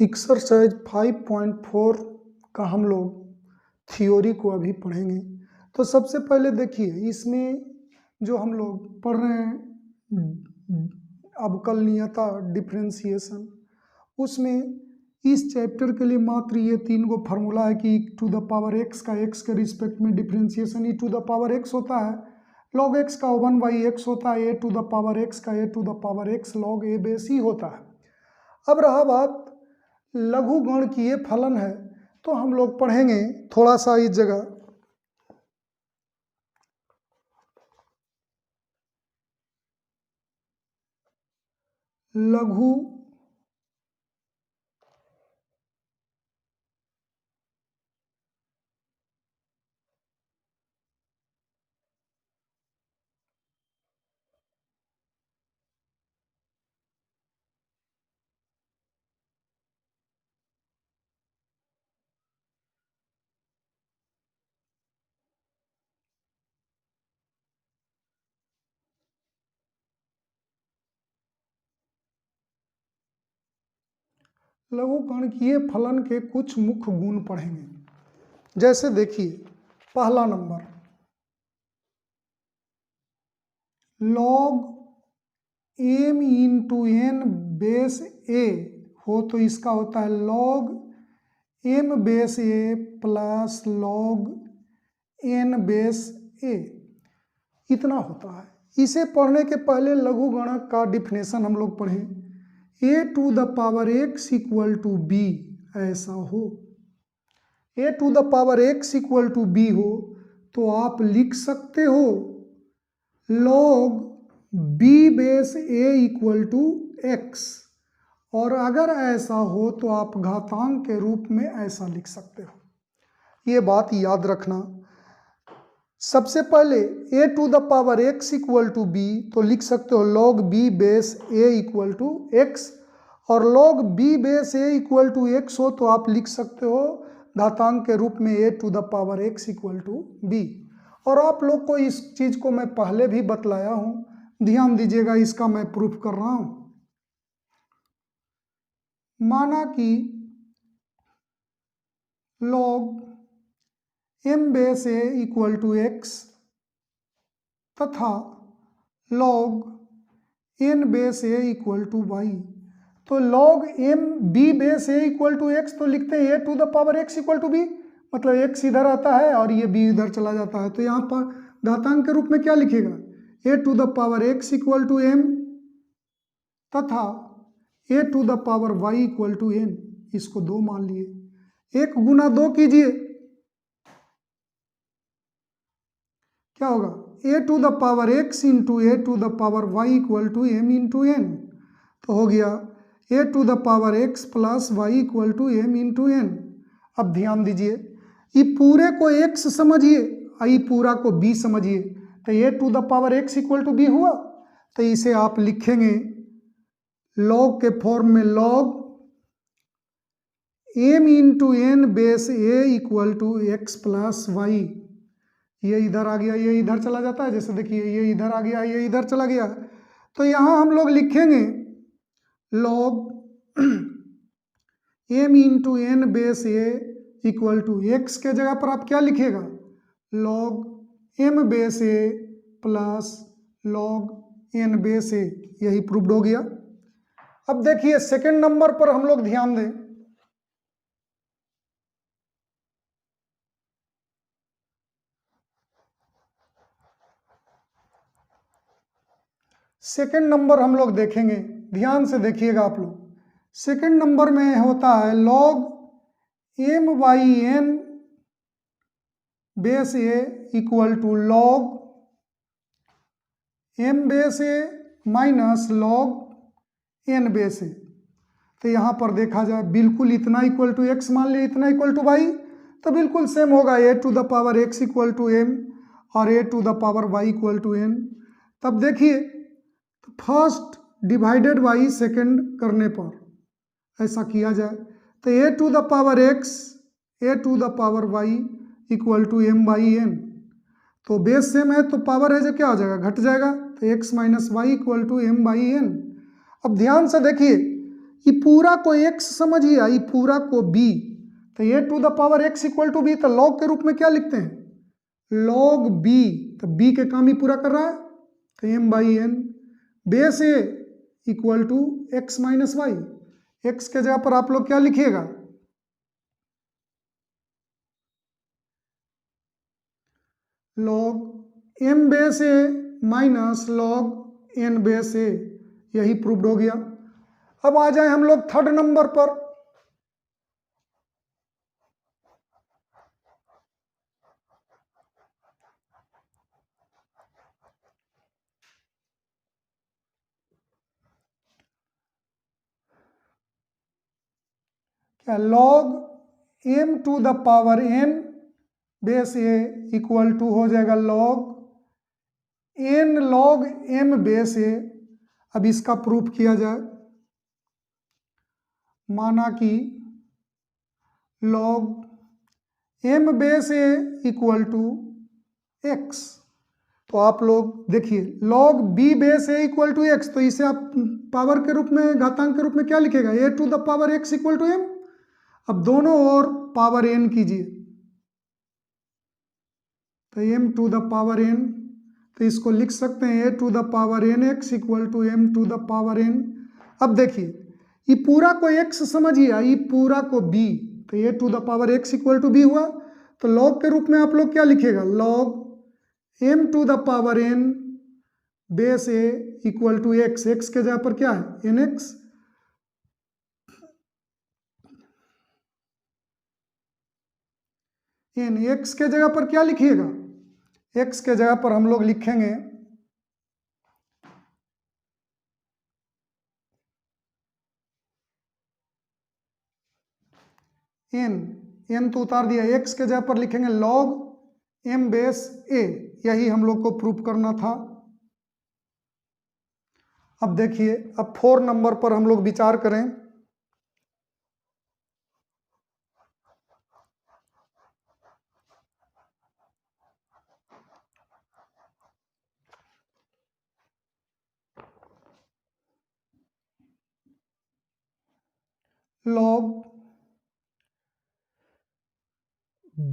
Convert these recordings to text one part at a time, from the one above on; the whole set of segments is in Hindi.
एक्सरसाइज 5.4 का हम लोग थ्योरी को अभी पढ़ेंगे। तो सबसे पहले देखिए इसमें जो हम लोग पढ़ रहे हैं अवकलनीयता डिफरेंशिएशन, उसमें इस चैप्टर के लिए मात्र ये 3 गो फार्मूला है कि टू द पावर एक्स का एक्स के रिस्पेक्ट में differentiation e to the power x होता है, लॉग एक्स का 1/x होता है, a to the power x का a to the power x log a base ही होता है। अब रहा बात लघु गणकीय फलन है, तो हम लोग पढ़ेंगे थोड़ा सा इस जगह लघु लघुगणकीय फलन के कुछ मुख्य गुण पढ़ेंगे। जैसे देखिए पहला number log m into n base a हो तो इसका होता है log m base a plus log n base a, इतना होता है। इसे पढ़ने के पहले लघुगणक का डिफिनेशन हम लोग पढ़ें, a to the power x equal to b ऐसा हो, a to the power x equal to b हो तो आप लिख सकते हो log b base a equal to x, और अगर ऐसा हो तो आप घातांक के रूप में ऐसा लिख सकते हो। ये बात याद रखना। सबसे पहले a to the power x equal to b तो लिख सकते हो log b base a equal to x, और log b base a equal to x हो तो आप लिख सकते हो घातांक के रूप में a to the power x equal to b. और आप लोग को इस चीज़ को मैं पहले भी बतलाया हूँ, ध्यान दीजिएगा, इसका मैं प्रूफ कर रहा हूँ। माना कि log m base a equal to x तथा log n base a equal to y, तो log m b base a equal to x तो लिखते हैं a to the power x equal to b, मतलब x इधर आता है और ये b इधर चला जाता है, तो यहाँ पर घातांक के रूप में क्या लिखेगा a to the power x equal to m तथा a to the power y equal to n, इसको 2 मान लिए। 1 गुना 2 कीजिए, क्या होगा a to the power x into a to the power y equal to m into n, तो हो गया a to the power x plus y equal to m into n. अब ध्यान दीजिए, ये पूरे को x समझिए और ये पूरा को b समझिए, तो a to the power x equal to b हुआ, तो इसे आप लिखेंगे लॉग के फॉर्म में log m into n base a equal to x plus y. ये इधर आ गया, ये इधर चला जाता है, जैसे देखिए ये इधर आ गया, ये इधर चला गया, तो यहाँ हम लोग लिखेंगे log m into n base a equal to x के जगह पर आप क्या लिखेगा log m base a plus log n base a, यही प्रूव्ड हो गया। अब देखिए सेकंड नंबर पर हम लोग ध्यान दें, सेकंड नंबर हम लोग देखेंगे, ध्यान से देखिएगा आप लोग। सेकंड नंबर में होता है log m by n base a equal to log m base a minus log n base a. तो यहाँ पर देखा जाए बिल्कुल इतना इक्वल टू x मान लिया, इतना इक्वल टू y, तो बिल्कुल सेम होगा a to the power x equal to m और a to the power y equal to n। तब देखिए फर्स्ट डिवाइडेड बाई सेकेंड करने पर ऐसा किया जाए तो a to the power x a to the power y equal to m by n, तो बेस सेम है तो पावर है जो क्या हो जाएगा घट जाएगा, तो x minus y equal to m by n. अब ध्यान से देखिए ये पूरा को x समझिए, ये पूरा को b, तो a to the power x equal to b, तो log के रूप में क्या लिखते हैं, log b, तो b के काम ही पूरा कर रहा है, तो m/n base a equal to x minus y. x के जगह पर आप लोग क्या लिखिएगा, log m base a minus log n base a, यही प्रूव्ड हो गया। अब आ जाए हम लोग थर्ड नंबर पर। क्या, log m to the power n base a equal to हो जाएगा log n log m base a। अब इसका प्रूफ किया जाए, माना कि log m base a equal to x, तो आप लोग देखिए log b base a equal to x, तो इसे आप पावर के रूप में, घातांक के रूप में क्या लिखेगा, a to the power x equal to m। अब दोनों ओर पावर n कीजिए, तो m to the power n, तो इसको लिख सकते हैं a to the power n x equal to m to the power n। अब देखिए ये पूरा को x समझिए, ये पूरा को b, तो a to the power x equal to b हुआ, तो log के रूप में आप लोग क्या लिखेगा, log m to the power n base a equal to x, x के जगह पर क्या है nx, n, x के जगह पर क्या लिखिएगा, x के जगह पर हम लोग लिखेंगे n तो उतार दिया, x के जगह पर लिखेंगे log m बेस a, यही हम लोग को प्रूफ करना था। अब देखिए, अब 4 नंबर पर हम लोग विचार करें। log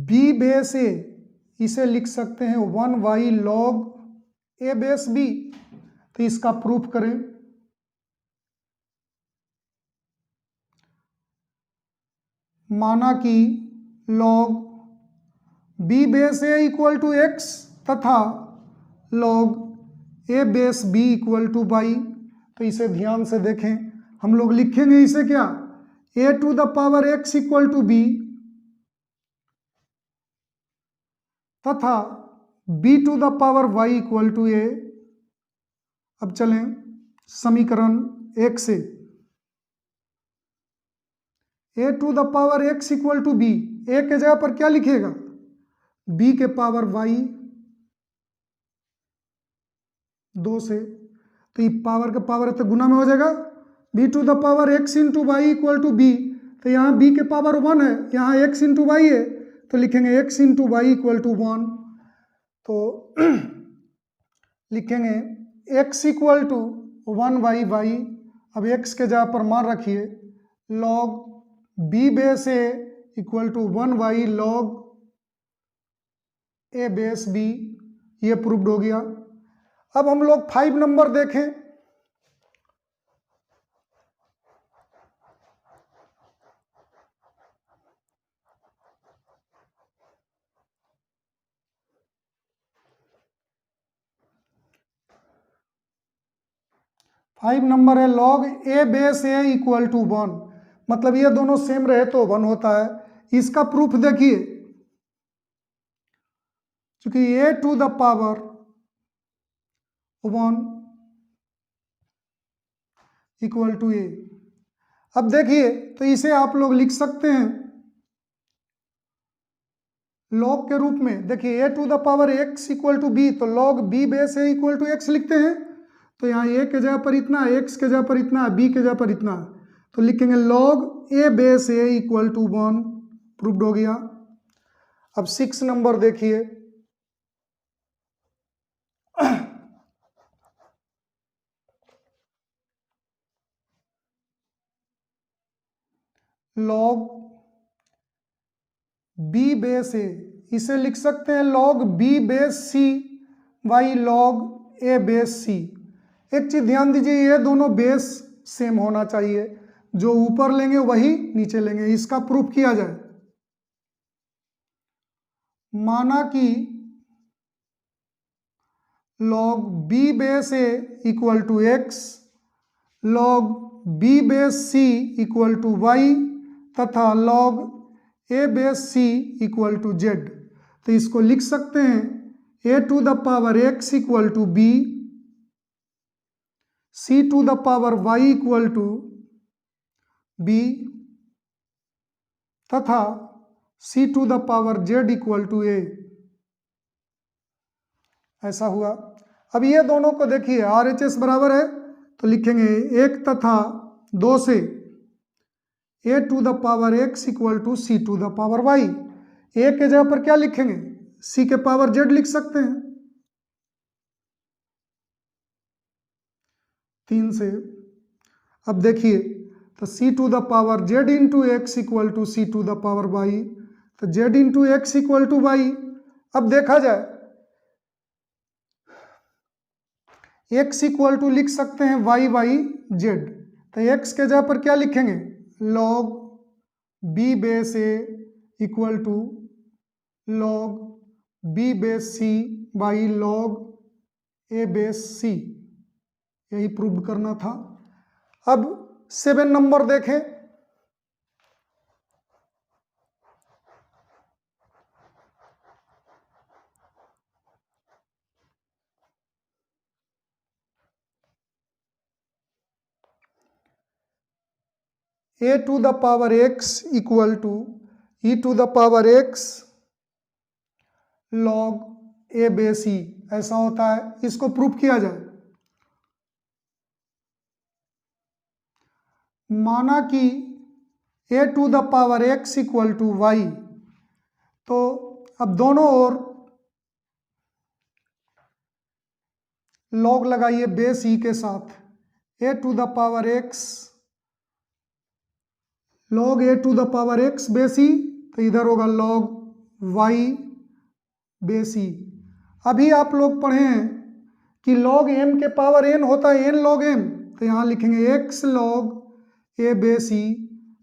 b बेस a, इसे लिख सकते हैं 1y log a base b, तो इसका प्रूफ करें। माना कि log b base a equal to x तथा log a base b equal to y, तो इसे ध्यान से देखें, हम लोग लिखेंगे इसे क्या, a to the power x equal to b तथा b to the power y equal to a। अब चलें समीकरण 1 से, a to the power x equal to b, a के जगह पर क्या लिखिएगा, b के पावर y 2 से, तो ये पावर के पावर है तो गुना में हो जाएगा, b to the power x into y equal to b, तो यहाँ b के पावर 1 है, यहाँ x इंटू वाई है, तो लिखेंगे x into y equal to 1, तो लिखेंगे x इक्वल टू 1/y। अब x के जगह पर मान रखिए log b base a equal to 1y log a base b, ये प्रूव्ड हो गया। अब हम लोग 5 नंबर देखें। फाइव नंबर है log a base a equal to 1, मतलब ये दोनों सेम रहे तो 1 होता है। इसका प्रूफ देखिए, क्योंकि a to the power 1 equal to a। अब देखिए, तो इसे आप लोग लिख सकते हैं log के रूप में, देखिए a to the power x equal to b, तो log b base a equal to x लिखते हैं, तो यहाँ a के जगह पर इतना, x के जगह पर इतना, b के जगह पर इतना, तो लिखेंगे log a base a equal to 1, proved हो गया। अब 6 नंबर देखिए, लॉग बी बेस ए, इसे लिख सकते हैं log b base c by log a base c. एक चीज ध्यान दीजिए, ये दोनों बेस सेम होना चाहिए, जो ऊपर लेंगे वही नीचे लेंगे। इसका प्रूफ किया जाए, माना कि log b base a equal to x, log b base c equal to y तथा log a base c equal to z. तो इसको लिख सकते हैं a to the power x equal to b, c to the power y equal to b तथा c to the power z equal to a. ऐसा हुआ। अब ये दोनों को देखिए, आर एच एस बराबर है तो लिखेंगे एक तथा दो से a to the power x equal to c to the power y. A के जगह पर क्या लिखेंगे, सी के पावर जेड लिख सकते हैं। 3 से अब देखिए, तो c to the power z into x equal to c to the power y, तो z into x equal to y. अब देखा जाए, एक्स इक्वल टू लिख सकते हैं वाई बाई जेड, तो एक्स के जगह पर क्या लिखेंगे, log b base a equal to log b base c by log a base c. यही प्रूव करना था। अब 7 नंबर देखें, a to the power x equal to e to the power x log a base e, ऐसा होता है। इसको प्रूफ किया जाए, माना कि a to the power x equal to y, तो अब दोनों ओर लॉग लगाइए बेस ई के साथ। A to the power x log a to the power x base e, तो इधर होगा लॉग वाई बेस ई। अभी आप लोग पढ़े हैं कि लॉग एम के पावर एन होता है, एन लॉग एम, तो यहाँ लिखेंगे x log a base e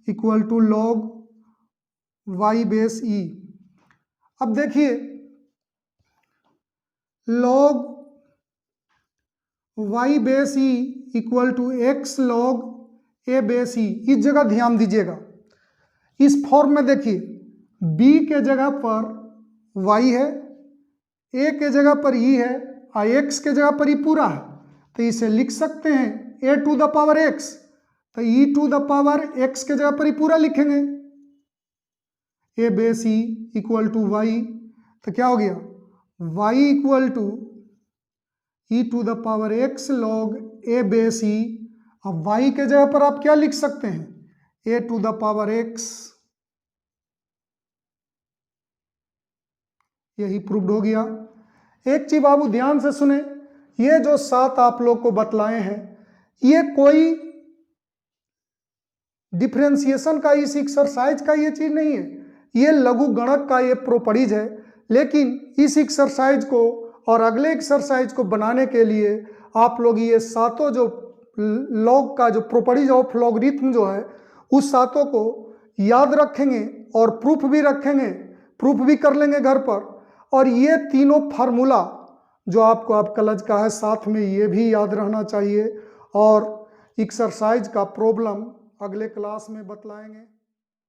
equal to log y base e. अब देखिए, log y base e equal to x log a base e, इस जगह ध्यान दीजिएगा। इस फॉर्म में देखिए, b के जगह पर y है, a के जगह पर e है और x के जगह पर e पूरा है, तो इसे लिख सकते हैं a to the power x, तो e to the power x के जगह पर e पूरा लिखेंगे, a base e equal to y, तो क्या हो गया y equal to e to the power x log a base e। अब y के जगह पर आप क्या लिख सकते हैं, a to the power x। यही प्रूव्ड हो गया। एक चीज बाबू ध्यान से सुने, ये जो 7 आप लोग को बतलाए हैं, ये कोई डिफरेंशिएशन का, इस एक्सरसाइज का ये चीज नहीं है, ये लघु गणक का ये प्रॉपर्टीज है। लेकिन इस एक्सरसाइज को और अगले एक्सरसाइज को बनाने के लिए आप लोग ये 7 जो लॉग का जो प्रॉपर्टीज ऑफ लॉगरिथम जो है, उस 7 को याद रखेंगे और प्रूफ भी रखेंगे, प्रूफ भी कर लेंगे घर पर। और ये तीनों फार्मूला जो आपको आप कलज का है, साथ में ये भी याद रहना चाहिए। और एक्सरसाइज का प्रॉब्लम अगले क्लास में बतलाएंगे।